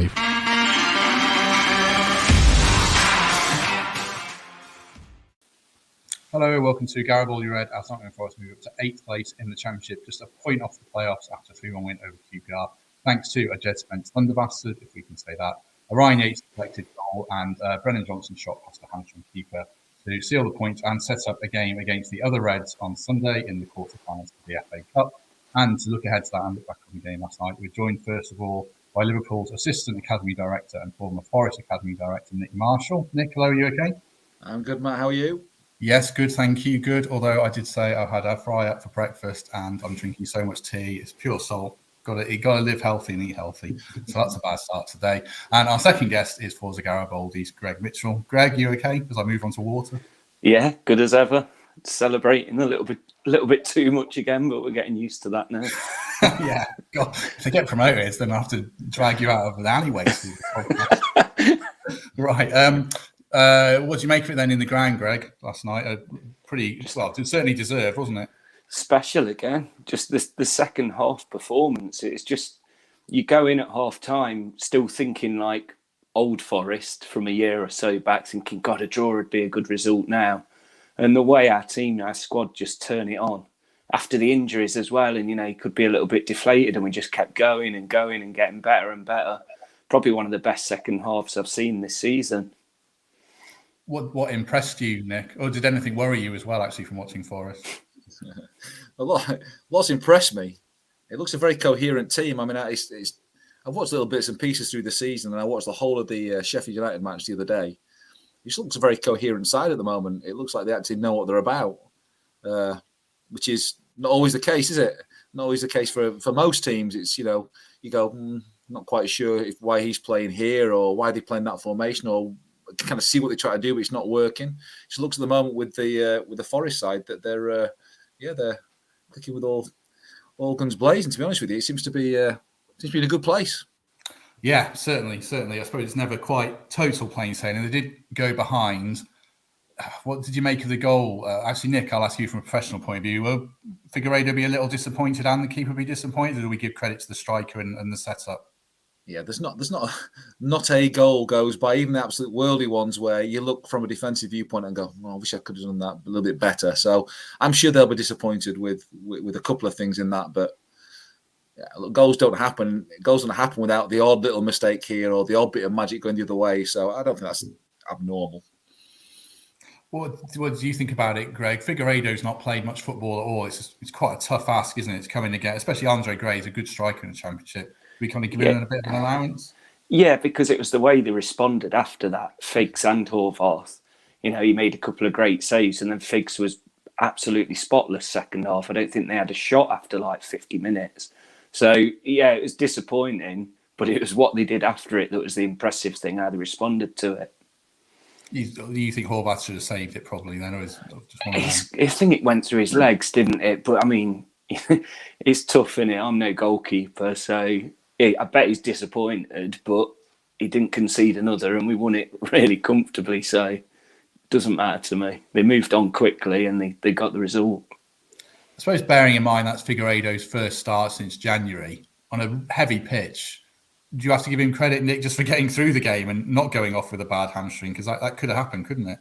live. Hello, welcome to Garibaldi Red as Nottingham Forest move up to 8th place in the Championship, just a point off the playoffs after a 3-1 win over QPR, thanks to a Jed Spence Thunder bastard, if we can say that, a Ryan Yates collected goal, and Brennan Johnson shot past the hamstring keeper to seal the points and set up a game against the other Reds on Sunday in the quarterfinals of the FA Cup. And to look ahead to that and look back on the game last night, we're joined first of all by Liverpool's Assistant Academy Director and former Forest Academy Director, Nick Marshall. Nick, hello, are you okay? I'm good, Matt. How are you? Yes, good, thank you. Good. Although I did say I had a fry up for breakfast and I'm drinking so much tea. It's pure salt. You got to live healthy and eat healthy. So that's a bad start today. And our second guest is Forza Garibaldi's Greg Mitchell. Greg, you okay? As I move on to water. Yeah, good as ever. Celebrating a little bit too much again, but we're getting used to that now. Yeah, God, if they get promoted, then I have to drag you out of an alleyway. Right. What do you make of it then in the ground, Greg, last night? Pretty, well, it certainly deserved, wasn't it? Special again. Just the second half performance. It's just, you go in at half time still thinking like old Forest from a year or so back, thinking, God, a draw would be a good result now. And the way our team, our squad just turn it on after the injuries as well. And, you could be a little bit deflated and we just kept going and going and getting better and better. Probably one of the best second halves I've seen this season. What impressed you, Nick? Or did anything worry you as well, actually, from watching Forest? Lots impressed me. It looks a very coherent team. I mean, I've watched little bits and pieces through the season, and I watched the whole of the Sheffield United match the other day. It just looks a very coherent side at the moment. It looks like they actually know what they're about, which is not always the case, is it? Not always the case for most teams. It's, you go, not quite sure why he's playing here or why they're playing that formation or kind of see what they try to do, but it's not working. It just looks at the moment with the Forest side that they're clicking with all guns blazing. To be honest with you, it seems to be in a good place. Yeah, certainly. I suppose it's never quite total plain sailing. They did go behind. What did you make of the goal? Actually, Nick, I'll ask you from a professional point of view. Will Figueiredo be a little disappointed and the keeper be disappointed, or do we give credit to the striker and the setup? Yeah, there's not a goal goes by, even the absolute worldly ones, where you look from a defensive viewpoint and go, I wish I could have done that a little bit better. So I'm sure they'll be disappointed with a couple of things in that. But yeah, look, goals don't happen. Goals don't happen without the odd little mistake here or the odd bit of magic going the other way. So I don't think that's abnormal. What do you think about it, Greg? Figueiredo's not played much football at all. It's quite a tough ask, isn't it? To come in again, especially Andre Gray's a good striker in the Championship. We kind of give him a bit of an allowance. Yeah, because it was the way they responded after that. Figs and Horvath. He made a couple of great saves, and then Figs was absolutely spotless second half. I don't think they had a shot after like 50 minutes. So yeah, it was disappointing, but it was what they did after it that was the impressive thing, how they responded to it. You think Horvath should have saved it probably then? Or I think it went through his legs, didn't it? But I mean, it's tough, isn't it? I'm no goalkeeper, so yeah, I bet he's disappointed, but he didn't concede another and we won it really comfortably, so it doesn't matter to me. They moved on quickly and they got the result. I suppose bearing in mind that's Figueiredo's first start since January on a heavy pitch, do you have to give him credit, Nick, just for getting through the game and not going off with a bad hamstring? Because that could have happened, couldn't it?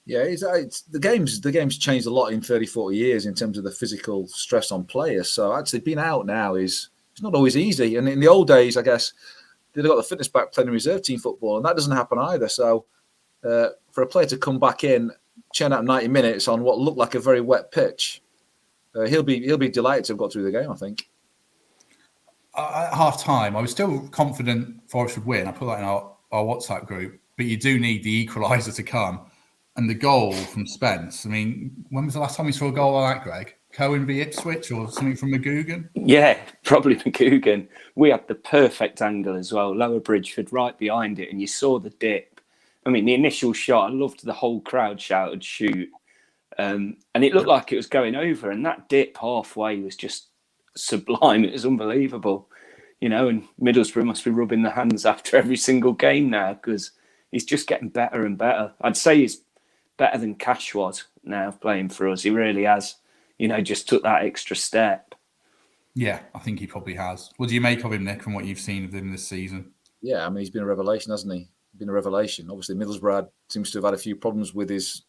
Yeah, it's the game's changed a lot in 30, 40 years in terms of the physical stress on players. So actually being out now it's not always easy. And in the old days, I guess, they'd got the fitness back playing reserve team football, and that doesn't happen either. So for a player to come back in, churn out 90 minutes on what looked like a very wet pitch, he'll be delighted to have got through the game, I think. At half time, I was still confident Forest would win. I put that in our WhatsApp group, but you do need the equaliser to come. And the goal from Spence, I mean, when was the last time we saw a goal like that, Greg? Cohen v Ipswich or something from McGugan? Yeah, probably McGugan. We had the perfect angle as well. Lower Bridgeford right behind it, and you saw the dip. I mean, the initial shot, I loved the whole crowd shouted, shoot. And it looked like it was going over, and that dip halfway was just sublime. It was unbelievable. And Middlesbrough must be rubbing their hands after every single game now because he's just getting better and better. I'd say he's better than Cash was now playing for us. He really has, just took that extra step. Yeah, I think he probably has. What do you make of him, Nick, from what you've seen of him this season? Yeah, I mean, he's been a revelation, hasn't he? Been a revelation. Obviously, Middlesbrough seems to have had a few problems with his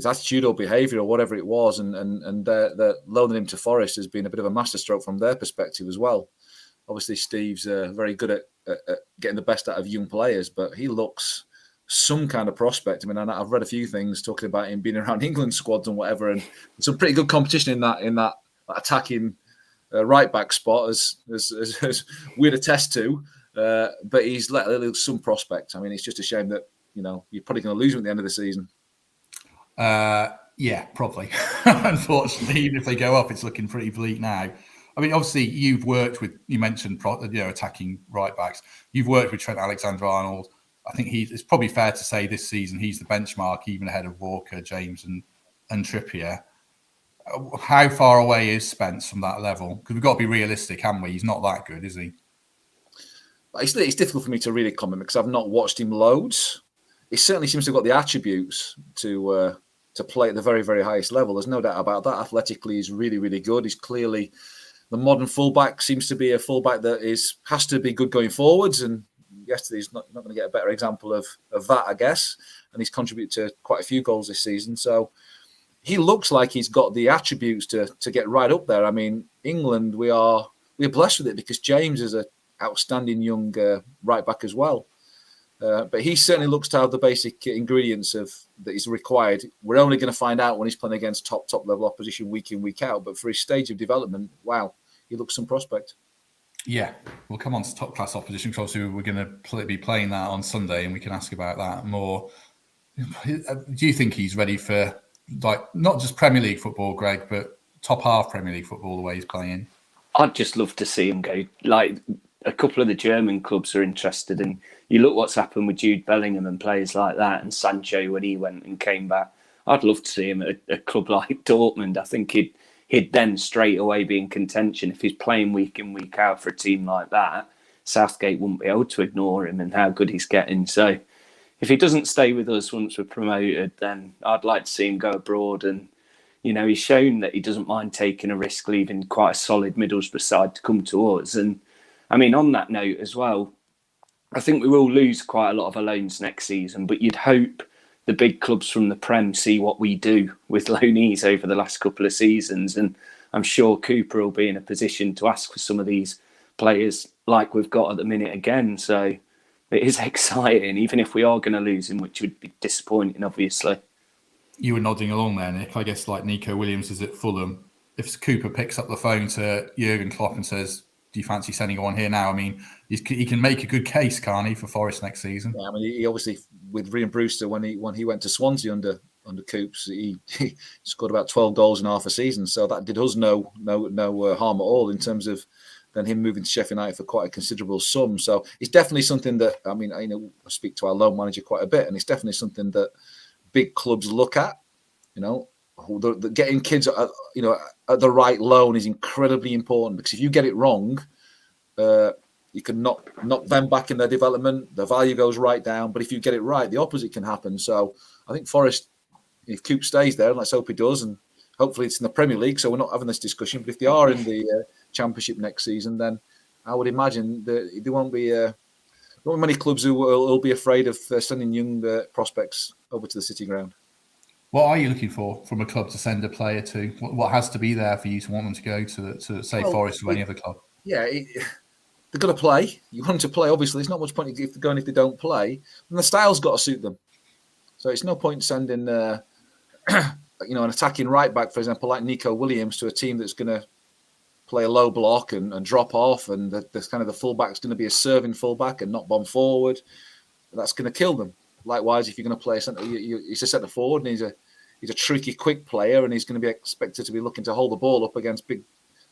attitude or behaviour or whatever it was, and they're loaning him to Forest has been a bit of a masterstroke from their perspective as well. Obviously, Steve's very good at getting the best out of young players, but he looks some kind of prospect. I mean, I've read a few things talking about him being around England squads and whatever, and some pretty good competition in that attacking right back spot, as we'd attest to. But he's let some prospect. I mean, it's just a shame that you're probably going to lose him at the end of the season. Yeah, probably. Unfortunately, even if they go up, it's looking pretty bleak now. I mean, obviously, you mentioned attacking right backs. You've worked with Trent Alexander-Arnold. I think it's probably fair to say this season he's the benchmark, even ahead of Walker, James, and Trippier. How far away is Spence from that level? Because we've got to be realistic, haven't we? He's not that good, is he? It's difficult for me to really comment because I've not watched him loads. He certainly seems to have got the attributes to play at the very, very highest level. There's no doubt about that. Athletically, he's really, really good. He's clearly the modern fullback, seems to be a fullback that has to be good going forwards. And yesterday's not going to get a better example of that, I guess. And he's contributed to quite a few goals this season. So he looks like he's got the attributes to get right up there. I mean, England, we're blessed with it because James is an outstanding young right back as well. But he certainly looks to have the basic ingredients that is required. We're only going to find out when he's playing against top level opposition week in, week out. But for his stage of development, wow, he looks some prospect. Yeah, we'll come on to top class opposition because obviously we're going to be playing that on Sunday, and we can ask about that more. Do you think he's ready for not just Premier League football, Greg, but top half Premier League football the way he's playing? I'd just love to see him go. A couple of the German clubs are interested, and you look what's happened with Jude Bellingham and players like that, and Sancho when he went and came back. I'd love to see him at a club like Dortmund. I think he'd then straight away be in contention if he's playing week in, week out for a team like that. Southgate wouldn't be able to ignore him and how good he's getting. So if he doesn't stay with us once we're promoted, then I'd like to see him go abroad. And he's shown that he doesn't mind taking a risk, leaving quite a solid Middlesbrough side to come to us. And I mean, on that note as well, I think we will lose quite a lot of our loans next season, but you'd hope the big clubs from the Prem see what we do with loanees over the last couple of seasons. And I'm sure Cooper will be in a position to ask for some of these players like we've got at the minute again. So it is exciting, even if we are going to lose him, which would be disappointing, obviously. You were nodding along there, Nick. I guess like Nico Williams is at Fulham. If Cooper picks up the phone to Jurgen Klopp and says, do you fancy sending one here now? I mean, he can make a good case, can't he, for Forest next season? Yeah, I mean, he obviously, with Ryan Brewster, when he went to Swansea under Coops, he scored about 12 goals in half a season. So that did us no harm at all in terms of then him moving to Sheffield United for quite a considerable sum. So it's definitely something that, I mean, I speak to our loan manager quite a bit, and it's definitely something that big clubs look at. Getting kids at the right loan is incredibly important because if you get it wrong, you can knock them back in their development. The value goes right down. But if you get it right, the opposite can happen. So I think Forest, if Coop stays there, and let's hope he does, and hopefully it's in the Premier League, so we're not having this discussion. But if they are in the Championship next season, then I would imagine that there won't be many clubs who will be afraid of sending young prospects over to the City Ground. What are you looking for from a club to send a player to? What has to be there for you to want them to go to say Forest or any other club? Yeah, they've got to play. You want them to play, obviously. There's not much point if they're going if they don't play. And the style's got to suit them. So it's no point sending an attacking right back, for example, like Nico Williams, to a team that's going to play a low block and drop off, and the fullback's going to be a serving fullback and not bomb forward. That's going to kill them. Likewise, if you're going to play he's a centre forward and he's a tricky, quick player, and he's going to be expected to be looking to hold the ball up against big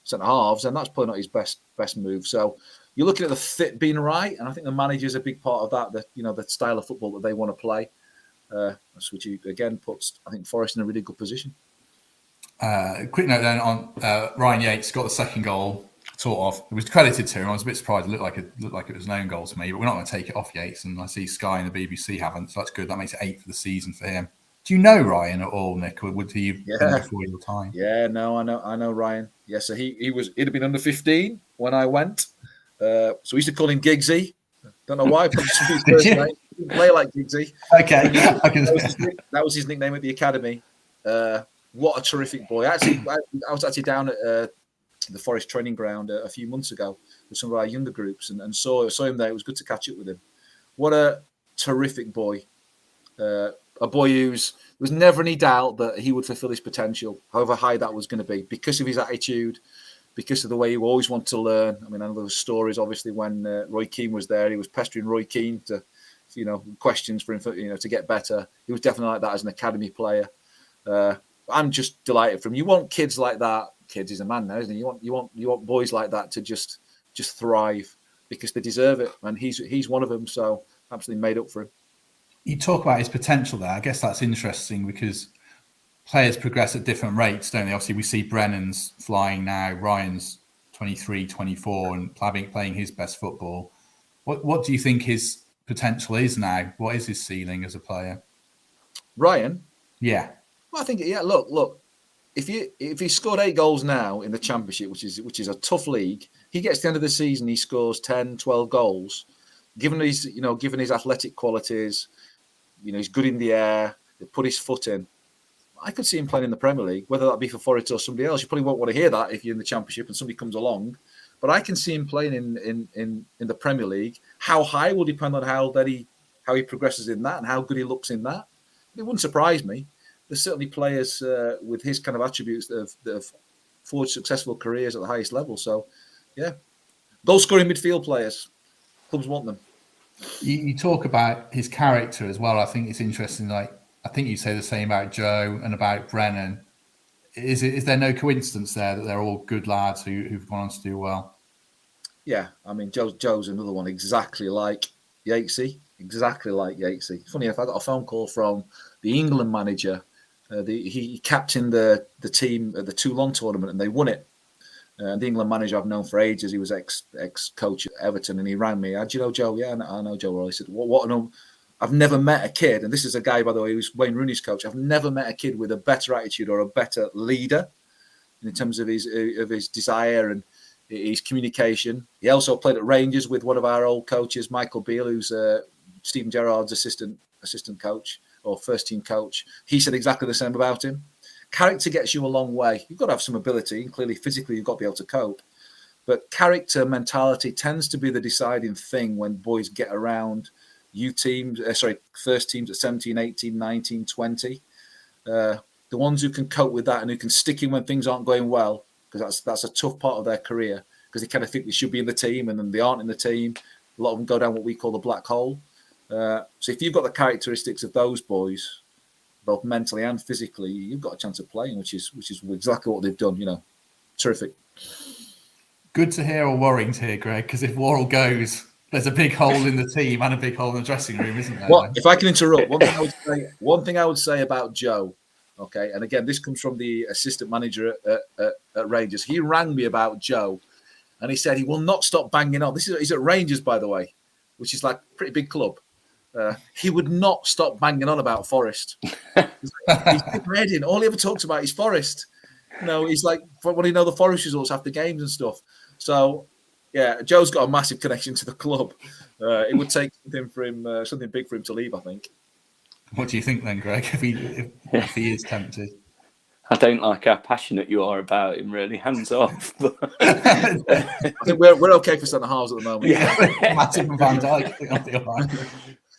centre halves, and that's probably not his best move. So you're looking at the fit being right, and I think the manager's a big part of that. The style of football that they want to play, which again puts, I think, Forest in a really good position. Quick note then on Ryan Yates got the second goal. Sort of, it was credited to him. I was a bit surprised. It looked like it was an own goal to me, but we're not going to take it off Yates. And I see Sky and the BBC haven't, so that's good. That makes it 8 for the season for him. Do you know Ryan at all, Nick? Or would he have been before your time? Yeah, no, I know Ryan. Yeah, so he'd have been under 15 when I went. So we used to call him Giggsy. Don't know why. Probably his Did first you? name. He didn't play like Giggsy. Okay, I can. That was his nickname at the academy. What a terrific boy! Actually, I was actually down at the Forest training ground a few months ago with some of our younger groups, and saw him there. It was good to catch up with him. What a terrific boy! A boy there was never any doubt that he would fulfil his potential, however high that was going to be, because of his attitude, because of the way he always wanted to learn. I mean, I know there were stories, obviously, when Roy Keane was there, he was pestering Roy Keane to, questions for him, to get better. He was definitely like that as an academy player. I'm just delighted for him. You want kids like that. Kids, he's a man now, isn't he? You want boys like that to just thrive, because they deserve it, and he's one of them. So absolutely made up for him. You talk about his potential there. I guess that's interesting because players progress at different rates, don't they? Obviously, we see Brennan's flying now. Ryan's 23, 24 and playing his best football. What do you think his potential is now? What is his ceiling as a player? Ryan? Yeah. Well, I think, look. If he scored 8 goals now in the Championship, which is a tough league, he gets to the end of the season, he scores 10, 12 goals. Given his athletic qualities, he's good in the air, they put his foot in. I could see him playing in the Premier League, whether that be for Forest or somebody else. You probably won't want to hear that if you're in the Championship and somebody comes along. But I can see him playing in the Premier League. How high will depend on how he progresses in that and how good he looks in that. It wouldn't surprise me. There's certainly players with his kind of attributes that have forged successful careers at the highest level. So, yeah, goal-scoring midfield players. Clubs want them. You talk about his character as well. I think it's interesting. Like, I think you say the same about Joe and about Brennan. Is there no coincidence there that they're all good lads who've gone on to do well? Yeah, I mean, Joe's another one exactly like Yatesy. Exactly like Yatesy. Funny enough, I got a phone call from the England manager. He captained the team at the Toulon tournament and they won it. The England manager I've known for ages. He was ex-coach at Everton, and he rang me. Do you know Joe? Yeah, I know Joe well. He said, I've never met a kid, and this is a guy, by the way, who's Wayne Rooney's coach. I've never met a kid with a better attitude or a better leader in terms of his desire and his communication. He also played at Rangers with one of our old coaches, Michael Beale, who's Stephen Gerrard's assistant coach or first team coach. He said exactly the same about him. Character gets you a long way. You've got to have some ability, and clearly physically you've got to be able to cope. But character, mentality tends to be the deciding thing when boys get around first teams at 17, 18, 19, 20. The ones who can cope with that and who can stick in when things aren't going well, because that's a tough part of their career, because they kind of think they should be in the team and then they aren't in the team. A lot of them go down what we call the black hole. So if you've got the characteristics of those boys, both mentally and physically, you've got a chance of playing, which is exactly what they've done. Terrific. Good to hear or worrying to hear, Greg, because if Worrell goes, there's a big hole in the team and a big hole in the dressing room, isn't there? Well, if I can interrupt, one thing I would say about Joe, okay, and again, this comes from the assistant manager at Rangers. He rang me about Joe, and he said he will not stop banging on. He's at Rangers, by the way, which is like a pretty big club. He would not stop banging on about Forest. He's heading. All he ever talks about is Forest. He's like, when the Forest results after games and stuff. So, yeah, Joe's got a massive connection to the club. It would take something big for him to leave, I think. What do you think then, Greg, if he is tempted? I don't like how passionate you are about him, really. Hands off. I think we're okay for centre halves at the moment. Yeah, Matip and Van Dijk, I think I'll be all right.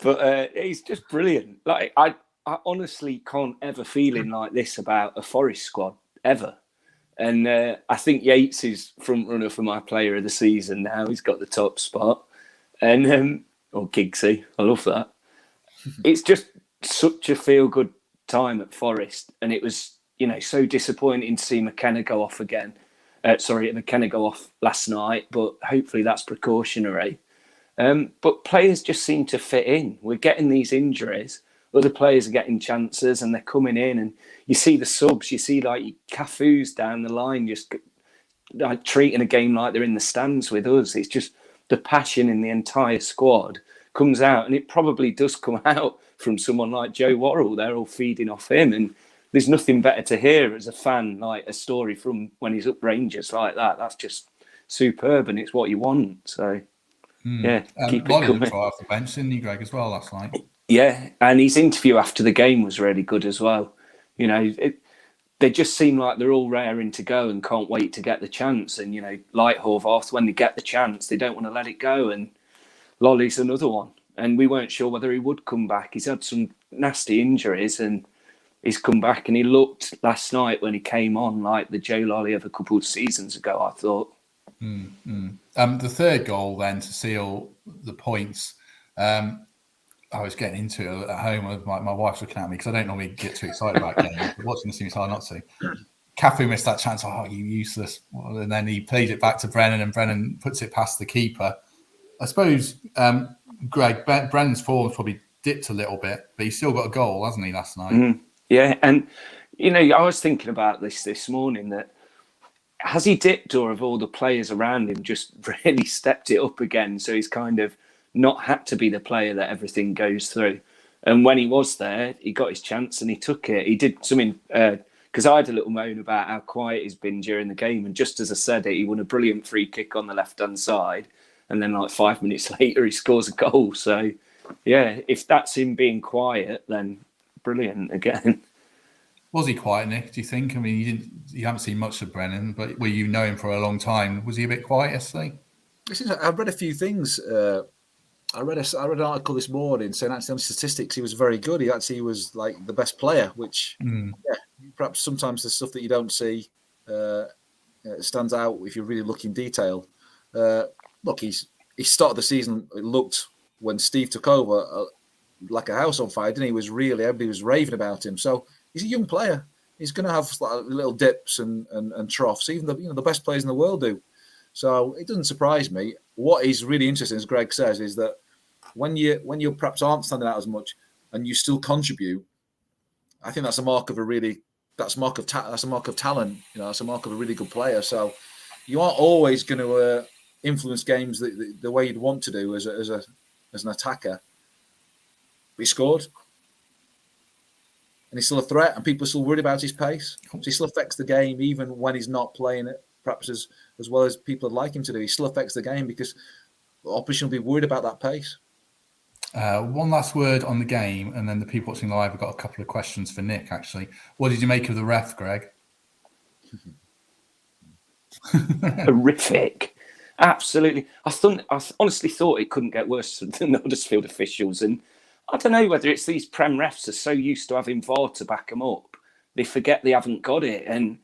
But he's just brilliant. Like I honestly can't ever feeling like this about a Forest squad ever. And I think Yates is front runner for my player of the season now. He's got the top spot, and or Giggsy, I love that. It's just such a feel good time at Forest, and it was so disappointing to see McKenna go off again. McKenna go off last night, but hopefully that's precautionary. But players just seem to fit in. We're getting these injuries. Other players are getting chances and they're coming in. And you see the subs, you see like Cafu's down the line, just like treating a game like they're in the stands with us. It's just the passion in the entire squad comes out. And it probably does come out from someone like Joe Worrell. They're all feeding off him. And there's nothing better to hear as a fan, like a story from when he's up Rangers like that. That's just superb and it's what you want. So... Yeah, keep it Lolly looked coming. right off the bench, didn't he, Greg, as well last night? Yeah, and his interview after the game was really good as well. You know, they just seem like they're all raring to go and can't wait to get the chance. And, you know, like Horvath, when they get the chance, they don't want to let it go. And Lolly's another one. And we weren't sure whether he would come back. He's had some nasty injuries and he's come back, and he looked last night when he came on like the Joe Lolly of a couple of seasons ago, I thought. The third goal then to seal the points. I was getting into it at home with my wife's looking at me because I don't normally get too excited about games. But watching this team, it's hard not to. Cafu missed that chance. Oh, you useless. And then he plays it back to Brennan, and Brennan puts it past the keeper. I suppose, Greg, Brennan's form's probably dipped a little bit, but he's still got a goal, hasn't he, last night? Yeah, and, you know, I was thinking about this morning, that has he dipped, or have all the players around him just really stepped it up again? So he's kind of not had to be the player that everything goes through. And when he was there, he got his chance and he took it. He did something, because I had a little moan about how quiet he's been during the game. And just as I said it, he won a brilliant free kick on the left-hand side. And then like 5 minutes later, he scores a goal. So, yeah, if that's him being quiet, then brilliant again. Was he quiet, Nick, do you think? I mean, you haven't seen much of Brennan, but you know him for a long time. Was he a bit quiet yesterday? I've read a few things. I read an article this morning saying actually on statistics he was very good. He actually was like the best player, which perhaps sometimes the stuff that you don't see stands out if you really look in detail. Look, he started the season. It looked when Steve took over like a house on fire, didn't he? Everybody was raving about him. So he's a young player. He's going to have little dips and troughs. Even the best players in the world do. So it doesn't surprise me. What is really interesting, as Greg says, is that when you perhaps aren't standing out as much and you still contribute, I think that's a mark of that's a mark of talent. You know, that's a mark of a really good player. So you aren't always going to influence games the way you'd want to do as an attacker. But he scored, and he's still a threat, and people are still worried about his pace. So he still affects the game even when he's not playing it perhaps as well as people would like him to do. He still affects the game because the opposition will be worried about that pace. One last word on the game, and then the people watching live have got a couple of questions for Nick, actually. What did you make of the ref, Greg? Horrific. Absolutely. I honestly thought it couldn't get worse than the Huddersfield officials. And I don't know whether it's these Prem refs are so used to having VAR to back them up, they forget they haven't got it. And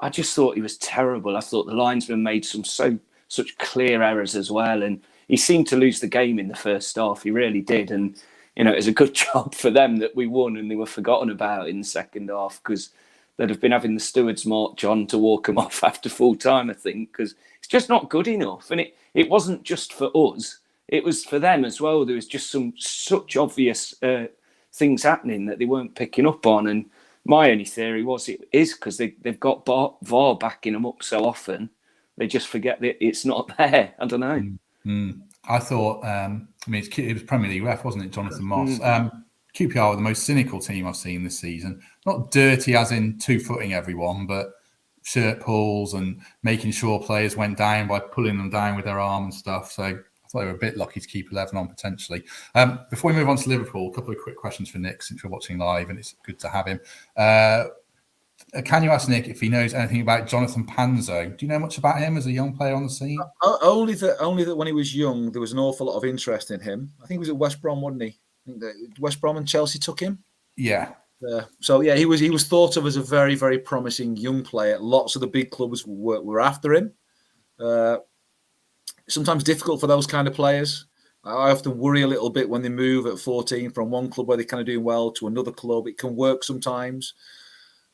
I just thought he was terrible. I thought the linesman made such clear errors as well. And he seemed to lose the game in the first half. He really did. And, you know, it was a good job for them that we won and they were forgotten about in the second half, because they'd have been having the stewards march on to walk them off after full time, I think, because it's just not good enough. And it wasn't just for us. It was for them as well. There was just such obvious things happening that they weren't picking up on. And my only theory was it is because they've got VAR backing them up so often, they just forget that it's not there. I don't know. I thought, it was Premier League ref, wasn't it, Jonathan Moss? QPR were the most cynical team I've seen this season. Not dirty as in two-footing everyone, but shirt pulls and making sure players went down by pulling them down with their arm and stuff. So I thought they were a bit lucky to keep 11 on potentially. Before we move on to Liverpool, a couple of quick questions for Nick, since we're watching live and it's good to have him. Can you ask Nick if he knows anything about Jonathan Panzo? Do you know much about him as a young player on the scene? Only that when he was young, there was an awful lot of interest in him. I think he was at West Brom, wasn't he? I think that West Brom and Chelsea took him. Yeah. So yeah, he was thought of as a very, very promising young player. Lots of the big clubs were after him. Sometimes difficult for those kind of players. I often worry a little bit when they move at 14 from one club where they're kind of doing well to another club. It can work sometimes.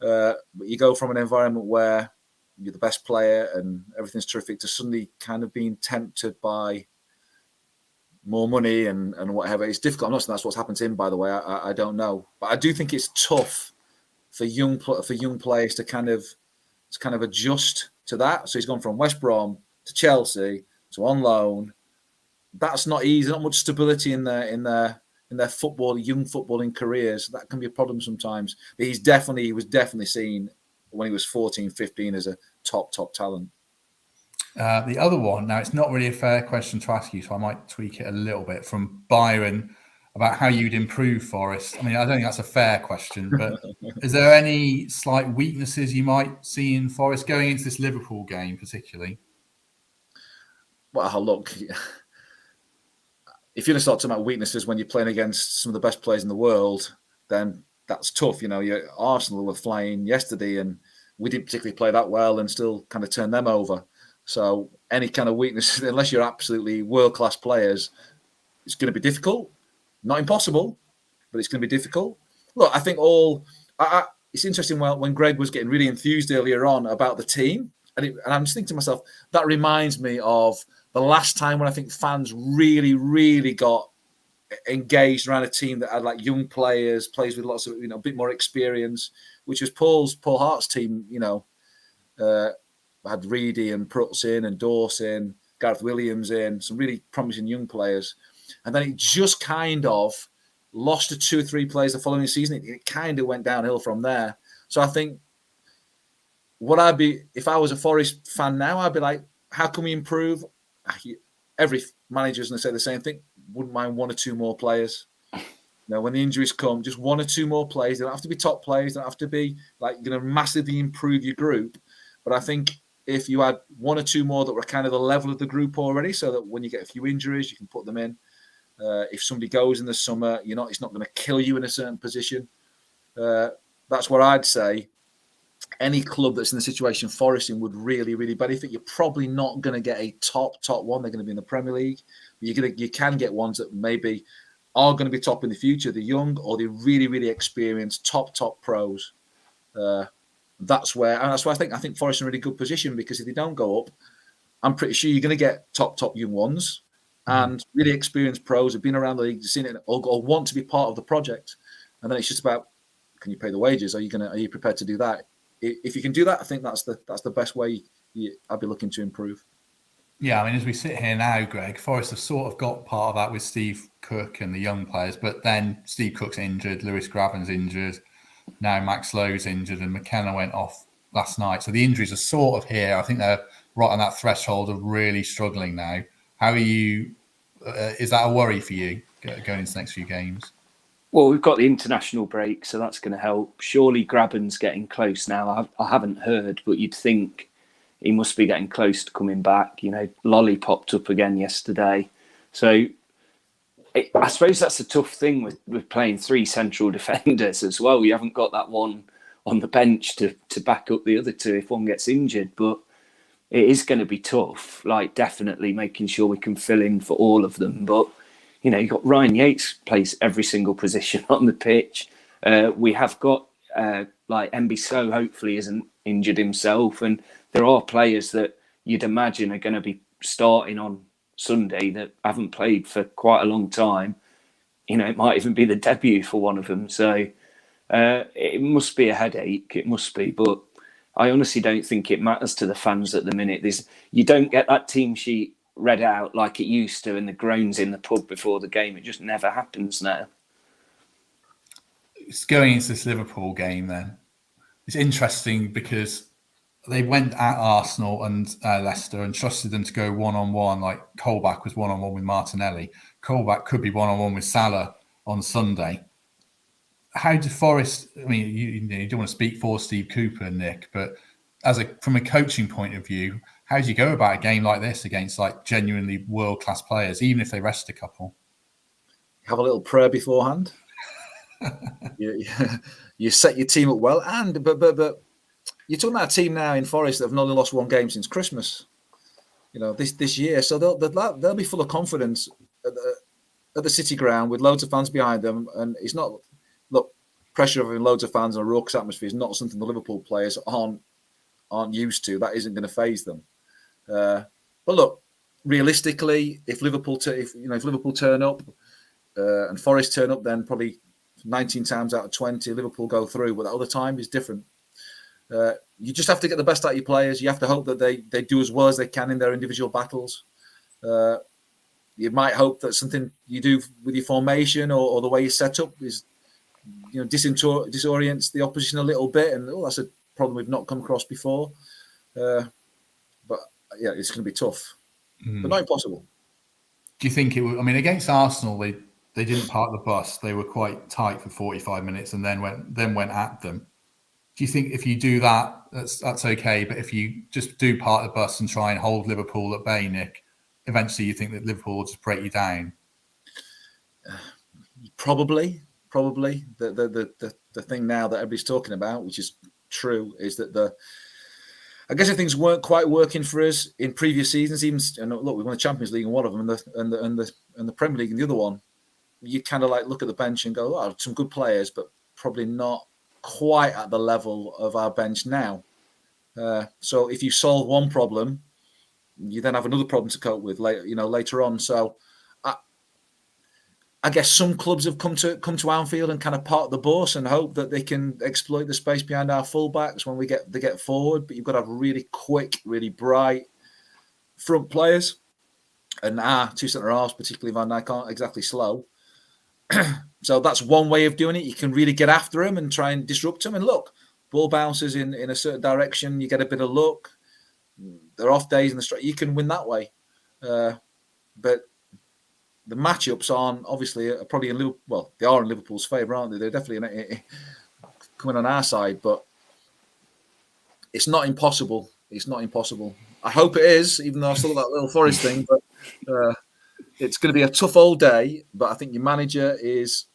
But you go from an environment where you're the best player and everything's terrific to suddenly kind of being tempted by more money and whatever. It's difficult. I'm not saying that's what's happened to him, by the way. I don't know, but I do think it's tough for young players to kind of adjust to that. So he's gone from West Brom to Chelsea to on loan. That's not easy. Not much stability in their young footballing careers. That can be a problem sometimes. But he was definitely seen when he was 14, 15 as a top talent. The other one, now it's not really a fair question to ask you, so I might tweak it a little bit, from Byron about how you'd improve Forest. I mean, I don't think that's a fair question, but is there any slight weaknesses you might see in Forest going into this Liverpool game, particularly? Well, look, if you're going to start talking about weaknesses when you're playing against some of the best players in the world, then that's tough. Arsenal were flying yesterday, and we didn't particularly play that well, and still kind of turned them over. So any kind of weakness, unless you're absolutely world-class players, it's going to be difficult. Not impossible, but it's going to be difficult. Look, I think it's interesting when Greg was getting really enthused earlier on about the team, and I'm just thinking to myself, that reminds me of the last time when I think fans really, really got engaged around a team that had like young players with lots of, a bit more experience, which was Paul Hart's team, had Reedy and Prutz in and Dawson, Gareth Williams in, some really promising young players. And then it just kind of lost to 2 or 3 players the following season. It kind of went downhill from there. So I think if I was a Forest fan now, I'd be like, how can we improve? Every manager's going to say the same thing. Wouldn't mind 1 or 2 more players. When the injuries come, just 1 or 2 more players. They don't have to be top players. They don't have to be like going to massively improve your group. But I think if you had 1 or 2 more that were kind of the level of the group already, so that when you get a few injuries, you can put them in. If somebody goes in the summer, it's not going to kill you in a certain position. That's what I'd say. Any club that's in the situation Forest in would really, really benefit. You're probably not going to get a top one. They're going to be in the Premier League. But you can get ones that maybe are going to be top in the future. The young or the really, really experienced top pros. That's why I think Forest are in a really good position, because if they don't go up, I'm pretty sure you're going to get top young ones and really experienced pros who've been around the league, seen it, or want to be part of the project. And then it's just about, can you pay the wages? Are you prepared to do that? If you can do that, I think that's the best way I'd be looking to improve. Yeah, I mean, as we sit here now, Greg, Forest have sort of got part of that with Steve Cook and the young players, but then Steve Cook's injured, Lewis Graven's injured, now Max Lowe's injured, and McKenna went off last night. So the injuries are sort of here. I think they're right on that threshold of really struggling now. How are you? Is that a worry for you going into the next few games? Well, we've got the international break, so that's going to help. Surely Graben's getting close now. I haven't heard, but you'd think he must be getting close to coming back. Lolly popped up again yesterday. So I suppose that's a tough thing with playing 3 central defenders as well. You haven't got that one on the bench to back up the other 2 if one gets injured. But it is going to be tough, like definitely making sure we can fill in for all of them. But you've got Ryan Yates plays every single position on the pitch. We have got Mbiso hopefully isn't injured himself, and there are players that you'd imagine are going to be starting on Sunday that haven't played for quite a long time. It might even be the debut for one of them. So it must be a headache. It must be, but I honestly don't think it matters to the fans at the minute. You don't get that team sheet read out like it used to, and the groans in the pub before the game. It just never happens now. It's going into this Liverpool game then. It's interesting because they went at Arsenal and Leicester and trusted them to go one-on-one. Like Colback was one-on-one with Martinelli. Colback could be one-on-one with Salah on Sunday. How did Forest? I mean, you don't want to speak for Steve Cooper, Nick, but from a coaching point of view, how do you go about a game like this against like genuinely world-class players, even if they rest a couple? Have a little prayer beforehand. You set your team up well, but you're talking about a team now in Forest that have only lost 1 game since Christmas. This year, so they'll be full of confidence at the City ground with loads of fans behind them, and it's not pressure of having loads of fans and a raucous atmosphere is not something the Liverpool players aren't used to. That isn't going to faze them. But look, realistically, if Liverpool turn up and Forest turn up, then probably 19 times out of 20 Liverpool go through. But the other time is different. You just have to get the best out of your players. You have to hope that they do as well as they can in their individual battles. You might hope that something you do with your formation or the way you set up is disorients the opposition a little bit, and that's a problem we've not come across before. But yeah, it's going to be tough, but not impossible. Do you think it would? I mean, against Arsenal, they didn't park the bus. They were quite tight for 45 minutes and then went at them. Do you think if you do that, that's okay? But if you just do park the bus and try and hold Liverpool at bay, Nick, eventually you think that Liverpool will just break you down? Probably. The thing now that everybody's talking about, which is true, is that I guess if things weren't quite working for us in previous seasons, even look, we won the Champions League in one of them, and the Premier League in the other one. You kind of like look at the bench and go, "Oh, some good players, but probably not quite at the level of our bench now." So if you solve one problem, you then have another problem to cope with later on. So I guess some clubs have come to Anfield and kind of park the bus and hope that they can exploit the space behind our fullbacks when they get forward. But you've got to have really quick, really bright front players, and our two centre halves, particularly Van Dijk, aren't exactly slow. So that's one way of doing it. You can really get after them and try and disrupt them. And look, ball bounces in a certain direction. You get a bit of luck. They're off days in the strike. You can win that way, but the matchups aren't obviously probably in Liverpool. Well, they are in Liverpool's favour, aren't they? They're definitely coming on our side, but it's not impossible. It's not impossible. I hope it is, even though I still got that little Forest thing. But it's going to be a tough old day. But I think your manager is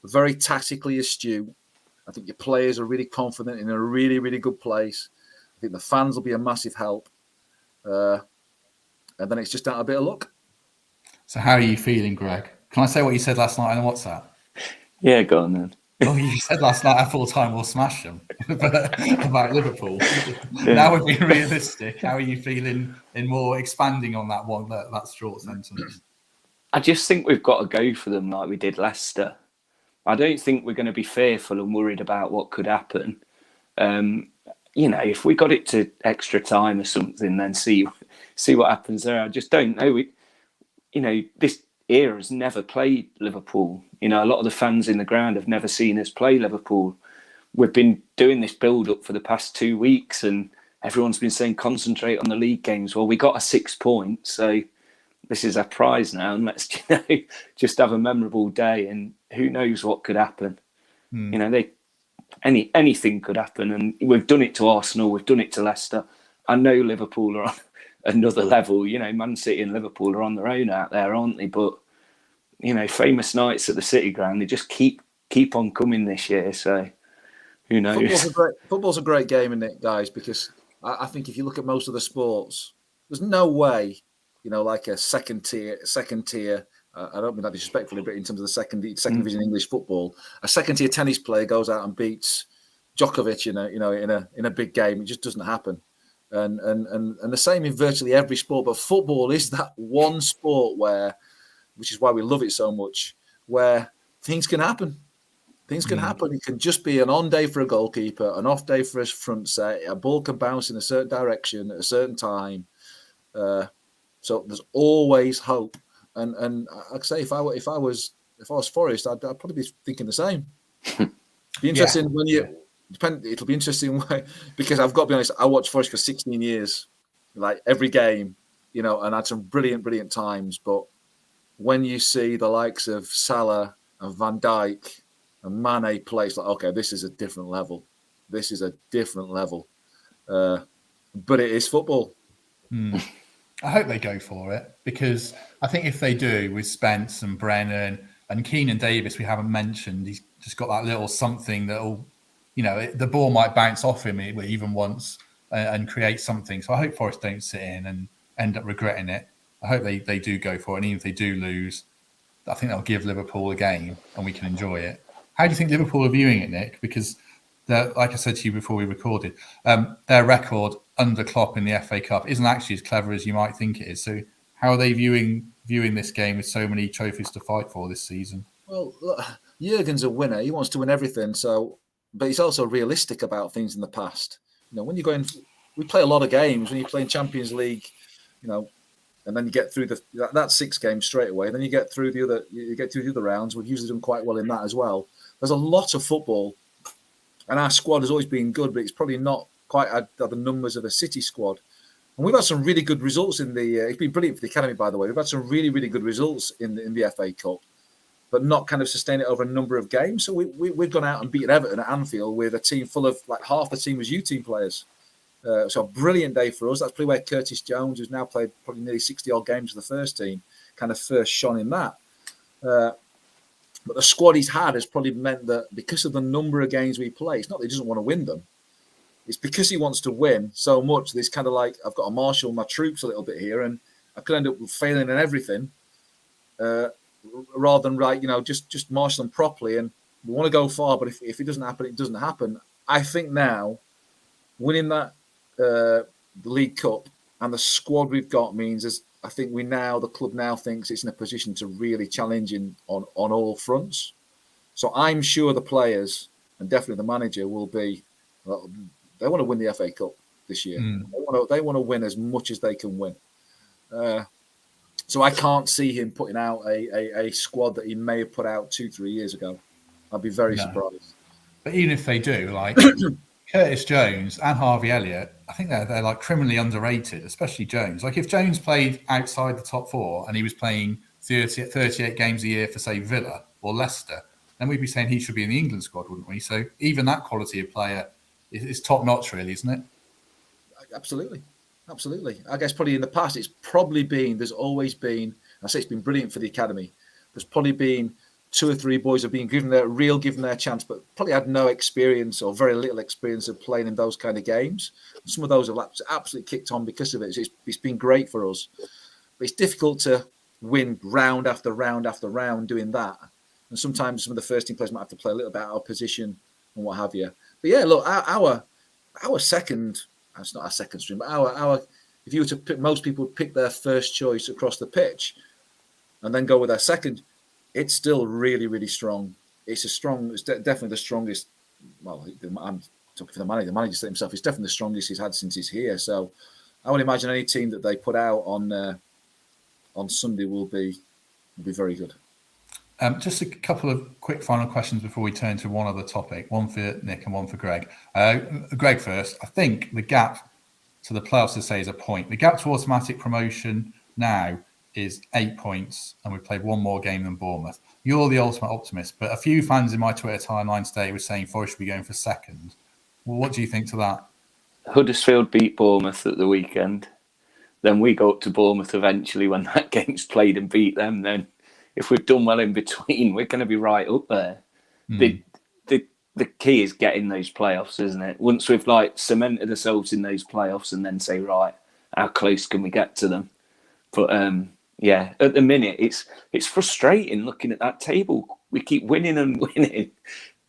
very tactically astute. I think your players are really confident in a really, really good place. I think the fans will be a massive help. And then it's just down to a bit of luck. So how are you feeling, Greg? Can I say what you said last night on WhatsApp? Yeah, go on then. Oh, you said last night at full time we'll smash them about Liverpool. Yeah. Now we're being realistic. How are you feeling in more expanding on that one, that short sentence? I just think we've got to go for them like we did Leicester. I don't think we're going to be fearful and worried about what could happen. If we got it to extra time or something, then see what happens there. I just don't know. This era has never played Liverpool. A lot of the fans in the ground have never seen us play Liverpool. We've been doing this build-up for the past 2 weeks and everyone's been saying concentrate on the league games. Well, we got a 6 points, so this is our prize now, and let's just have a memorable day, and who knows what could happen. Anything could happen, and we've done it to Arsenal, we've done it to Leicester. I know Liverpool are on another level. Man City and Liverpool are on their own out there, aren't they? But famous nights at the City Ground, they just keep on coming this year. So who knows? Football's a great game, isn't it, guys? Because I think if you look at most of the sports, there's no way, like a second tier. I don't mean that disrespectfully, but in terms of the second division English football, a second tier tennis player goes out and beats Djokovic, in a big game. It just doesn't happen. And the same in virtually every sport. But football is that one sport which is why we love it so much, where things can happen. Things can happen. It can just be an on day for a goalkeeper, an off day for a front set. A ball can bounce in a certain direction at a certain time. So there's always hope. And like I say, if I was Forest, I'd probably be thinking the same. Be interesting when it'll be interesting because I've got to be honest, I watched Forest for 16 years, like every game, and had some brilliant times. But when you see the likes of Salah and Van Dijk and Mane play, it's like, okay, this is a different level. This is a different level. But it is football. I hope they go for it, because I think if they do, with Spence and Brennan and Keenan Davies, we haven't mentioned, he's just got that little something that'll, the ball might bounce off him even once and create something. So I hope Forest don't sit in and end up regretting it. I hope they do go for it. And even if they do lose, I think they'll give Liverpool a game and we can enjoy it. How do you think Liverpool are viewing it, Nick? Because, like I said to you before we recorded, their record under Klopp in the FA Cup isn't actually as clever as you might think it is. So how are they viewing this game with so many trophies to fight for this season? Well, look, Jurgen's a winner. He wants to win everything. But he's also realistic about things in the past. When you're going, we play a lot of games. When you play in Champions League, and then you get through that 6 games straight away. Then you get through the other rounds. We've usually done quite well in that as well. There's a lot of football, and our squad has always been good, but it's probably not quite at the numbers of a City squad. And we've had some really good results in the. It's been brilliant for the academy, by the way. We've had some really, really good results in the FA Cup, but not kind of sustained it over a number of games. So we've gone out and beaten Everton at Anfield with a team full of like half the team was U-team players. So a brilliant day for us. That's probably where Curtis Jones, who's now played probably nearly 60-odd games for the first team, kind of first shone in that. But the squad he's had has probably meant that because of the number of games we play, it's not that he doesn't want to win them. It's because he wants to win so much. This kind of like, I've got to marshal my troops a little bit here, and I could end up failing in everything rather than, just marshal them properly. And we want to go far, but if it doesn't happen, it doesn't happen. I think now winning that the League Cup and the squad we've got means I think the club now thinks it's in a position to really challenge on all fronts. So I'm sure the players and definitely the manager will be, they want to win the FA Cup this year. They want to win as much as they can win. So I can't see him putting out a squad that he may have put out 2-3 years ago. I'd be very surprised. But even if they do, like Curtis Jones and Harvey Elliott, I think they're like criminally underrated, especially Jones. Like if Jones played outside the top four and he was playing 38 games a year for, say, Villa or Leicester, then we'd be saying he should be in the England squad, wouldn't we? So even that quality of player is top notch, really, isn't it? Absolutely. I guess probably in the past, there's always been, I say it's been brilliant for the academy. There's probably been 2 or 3 boys have been given their chance, but probably had no experience or very little experience of playing in those kind of games. Some of those have absolutely kicked on because of it. So it's been great for us. But it's difficult to win round after round after round doing that. And sometimes some of the first team players might have to play a little bit out of position and what have you. But yeah, look, our second, it's not our second string, but our if you were to pick, most people would pick their first choice across the pitch and then go with their second. It's still really, really strong. It's definitely the strongest. Well, I'm talking for the manager. The manager said himself, it's definitely the strongest he's had since he's here. So I would imagine any team that they put out on Sunday will be very good. Just a couple of quick final questions before we turn to one other topic, one for Nick and one for Greg. Greg first. I think the gap to the playoffs, to say, is a point. The gap to automatic promotion now is 8 points, and we've played one more game than Bournemouth. You're the ultimate optimist, but a few fans in my Twitter timeline today were saying Forest should be going for second. Well, what do you think to that? Huddersfield beat Bournemouth at the weekend. Then we go up to Bournemouth eventually when that game's played and beat them. Then if we've done well in between, we're going to be right up there. The key is getting those playoffs, isn't it? Once we've cemented ourselves in those playoffs and then say, right, how close can we get to them? But at the minute, it's frustrating looking at that table. We keep winning and winning,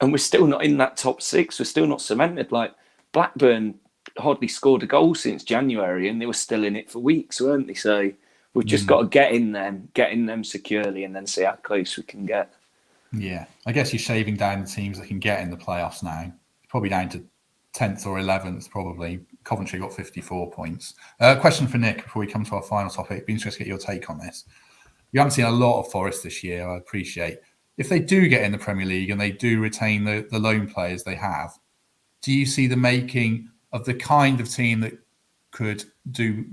and we're still not in that top 6. We're still not cemented. Like Blackburn hardly scored a goal since January, and they were still in it for weeks, weren't they? So we've just got to get in them securely, and then see how close we can get. Yeah, I guess you're shaving down the teams that can get in the playoffs now. Probably down to 10th or 11th, probably. Coventry got 54 points. Question for Nick before we come to our final topic. It'd be interesting to get your take on this. You haven't seen a lot of Forest this year, I appreciate. If they do get in the Premier League and they do retain the loan players they have, do you see the making of the kind of team that could do,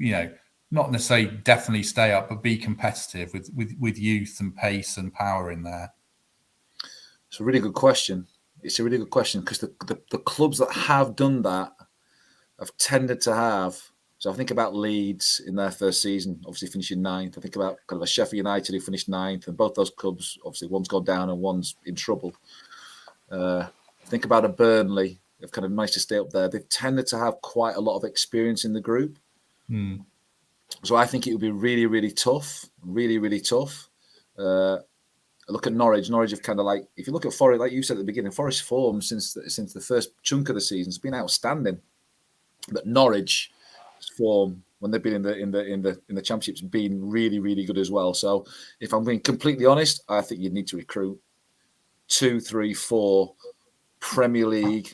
not necessarily definitely stay up, but be competitive with youth and pace and power in there? It's a really good question. It's a really good question because the clubs that have done that have tended to have. So I think about Leeds in their first season, obviously finishing 9th. I think about kind of a Sheffield United who finished 9th, and both those clubs, obviously one's gone down and one's in trouble. Think about a Burnley. They've kind of managed to stay up there. They've tended to have quite a lot of experience in the group. So I think it would be really, really tough. Really, really tough. Look at Norwich. Norwich have kind of if you look at Forest, like you said at the beginning, Forest form since the first chunk of the season has been outstanding. But Norwich form when they've been in the championships been really, really good as well. So if I'm being completely honest, I think you'd need to recruit 2, 3, 4 Premier League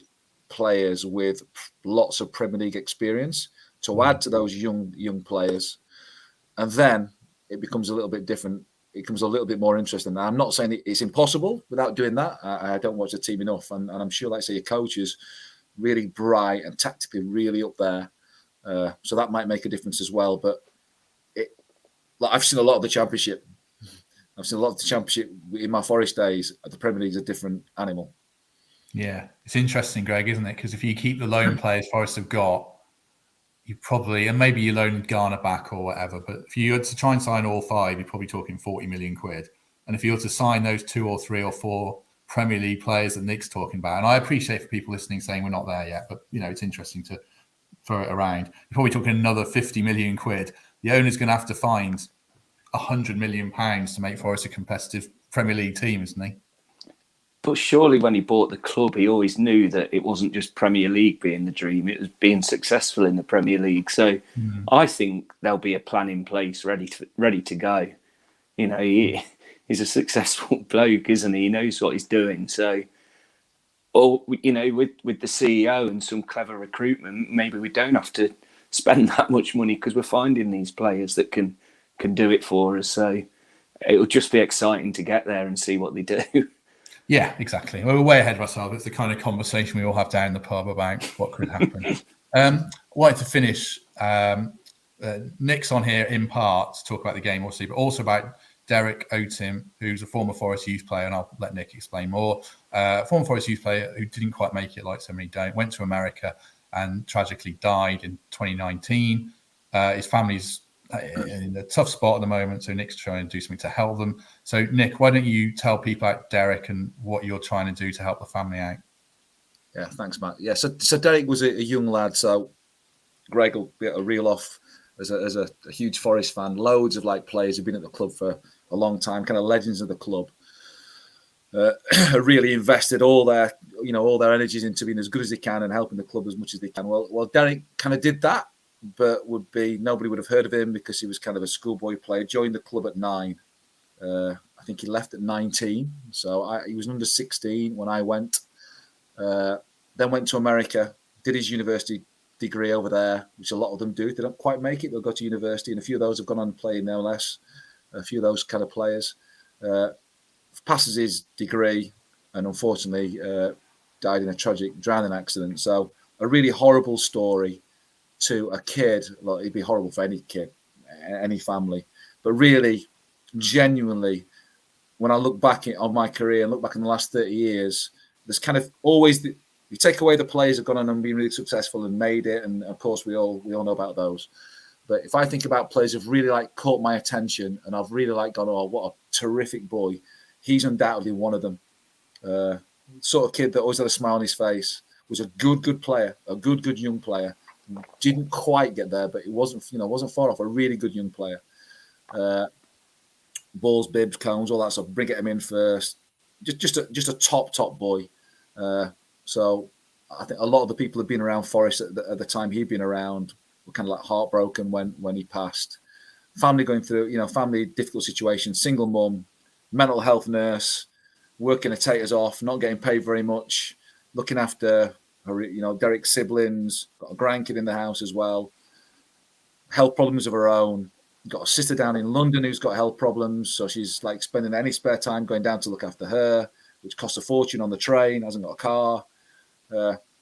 players with lots of Premier League experience to add to those young players, and then it becomes a little bit different. It becomes a little bit more interesting. Now, I'm not saying it's impossible without doing that. I don't watch the team enough, and I'm sure, like I say, your coach is really bright and tactically really up there. So that might make a difference as well. But I've seen a lot of the Championship. I've seen a lot of the Championship in my Forest days. The Premier League's a different animal. Yeah, it's interesting, Greg, isn't it? Because if you keep the loan players Forest have got, you probably, and maybe you loan Garner back or whatever, but if you had to try and sign all 5, you're probably talking 40 million quid. And if you were to sign those 2 or 3 or 4 Premier League players that Nick's talking about, and I appreciate for people listening saying we're not there yet, but it's interesting to throw it around. You're probably talking another 50 million quid. The owner's going to have to find £100 million to make Forest a competitive Premier League team, isn't he? But surely when he bought the club, he always knew that it wasn't just Premier League being the dream, it was being successful in the Premier League. So I think there'll be a plan in place ready to go. He's a successful bloke, isn't he? He knows what he's doing. So, with the CEO and some clever recruitment, maybe we don't have to spend that much money because we're finding these players that can do it for us. So it'll just be exciting to get there and see what they do. Yeah, exactly. Well, we're way ahead of ourselves. It's the kind of conversation we all have down the pub about what could happen. Wanted to finish. Nick's on here in part to talk about the game, obviously, but also about Derek Otim, who's a former Forest youth player, and I'll let Nick explain more. Former Forest youth player who didn't quite make it, like so many don't, went to America and tragically died in 2019. His family's in a tough spot at the moment, so Nick's trying to do something to help them. So, Nick, why don't you tell people about Derek and what you're trying to do to help the family out? Yeah, thanks, Matt. Yeah, so Derek was a young lad, so Greg will be able to reel off as a huge Forest fan. Loads of players who've been at the club for a long time, kind of legends of the club. Really invested all their energies into being as good as they can and helping the club as much as they can. Well, Derek kind of did that, but nobody would have heard of him because he was kind of a schoolboy player. Joined the club at 9. I think he left at 19. So he was under 16 when I went. Then went to America, did his university degree over there, which a lot of them do. If they don't quite make it, they'll go to university. And a few of those have gone on to play in MLS. A few of those kind of players. Passes his degree and unfortunately died in a tragic drowning accident. So a really horrible story to a kid. Well, it'd be horrible for any kid, any family. But really, genuinely, when I look back on my career and look back in the last 30 years, there's kind of always you take away the players who've gone on and been really successful and made it, and of course we all know about those. But if I think about players who've really caught my attention and I've really gone, oh, what a terrific boy, he's undoubtedly one of them. Sort of kid that always had a smile on his face, was a good player, a good young player. Didn't quite get there, but it wasn't far off. A really good young player. Balls, bibs, cones, all that stuff. Bring him in first. Just a top boy. So I think a lot of the people who've been around Forest at the time he'd been around were kind of heartbroken when he passed. Family going through, family difficult situation. Single mum, mental health nurse, working her taters off, not getting paid very much, looking after her, Derek's siblings, got a grandkid in the house as well, health problems of her own, got a sister down in London who's got health problems, so she's spending any spare time going down to look after her, which costs a fortune on the train, hasn't got a car,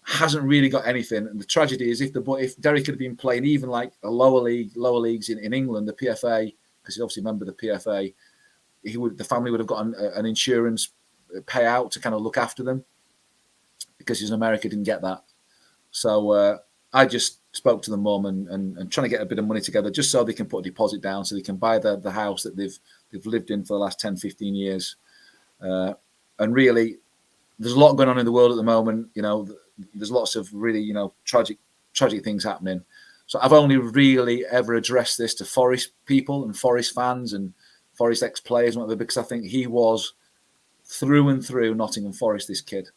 hasn't really got anything. And the tragedy is if Derek had been playing even a lower leagues in England, the PFA, because he's obviously a member of the PFA, the family would have got an insurance payout to kind of look after them, because he's in America, didn't get that. So I just spoke to the mum and trying to get a bit of money together just so they can put a deposit down so they can buy the house that they've lived in for the last 10, 15 years. And really, there's a lot going on in the world at the moment. There's lots of really, tragic things happening. So I've only really ever addressed this to Forest people and Forest fans and Forest ex-players and whatever, because I think he was through and through Nottingham Forest, this kid.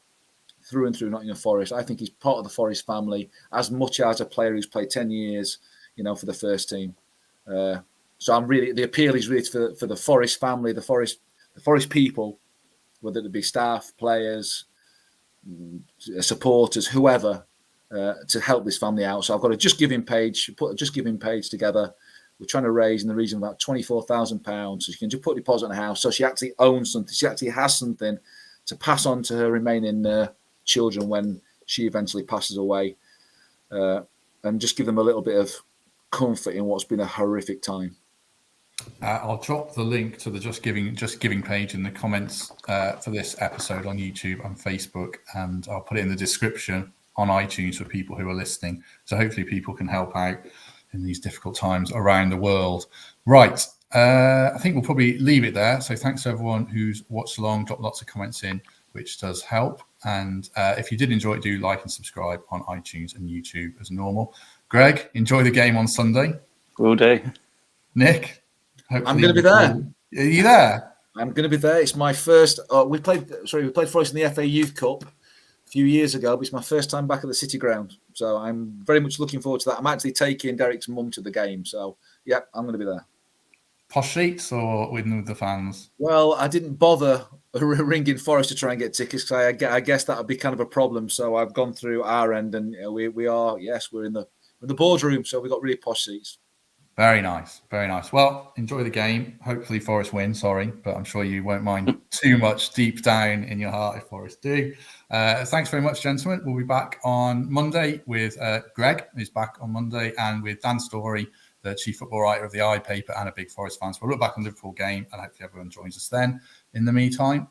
Through and through Nottingham Forest. I think he's part of the Forest family as much as a player who's played 10 years, for the first team. So I'm really, the appeal is really for the Forest family, the Forest people, whether it be staff, players, supporters, whoever, to help this family out. So I've got a Just Giving page, put a Just Giving page together. We're trying to raise in the region of about £24,000. So she can just put a deposit on a house. So she actually owns something. She actually has something to pass on to her remaining children when she eventually passes away. And and just give them a little bit of comfort in what's been a horrific time. I'll drop the link to the Just Giving page in the comments for this episode on YouTube and Facebook, and I'll put it in the description on iTunes for people who are listening. So hopefully people can help out in these difficult times around the world. Right. I think we'll probably leave it there. So thanks to everyone who's watched along, dropped lots of comments in, which does help. And if you did enjoy it, do like and subscribe on iTunes and YouTube as normal. Greg, enjoy the game on Sunday. Will do. Nick, I'm going to be there. Are you there? I'm going to be there. It's my first. We played Forest in the FA Youth Cup a few years ago, but it's my first time back at the City Ground. So I'm very much looking forward to that. I'm actually taking Derek's mum to the game. So, yeah, I'm going to be there. Posh seats or with the fans? Well, I didn't bother ringing Forest to try and get tickets because I guess that would be kind of a problem. So I've gone through our end, and we are, yes, we're in the boardroom. So we've got really posh seats. Very nice. Very nice. Well, enjoy the game. Hopefully Forest win, sorry, but I'm sure you won't mind too much deep down in your heart if Forest do. Thanks very much, gentlemen. We'll be back on Monday with Greg, who's back on Monday, and with Dan Story, the chief football writer of the I paper and a big Forest fan. So we'll look back on the Liverpool game, and hopefully everyone joins us then. In the meantime,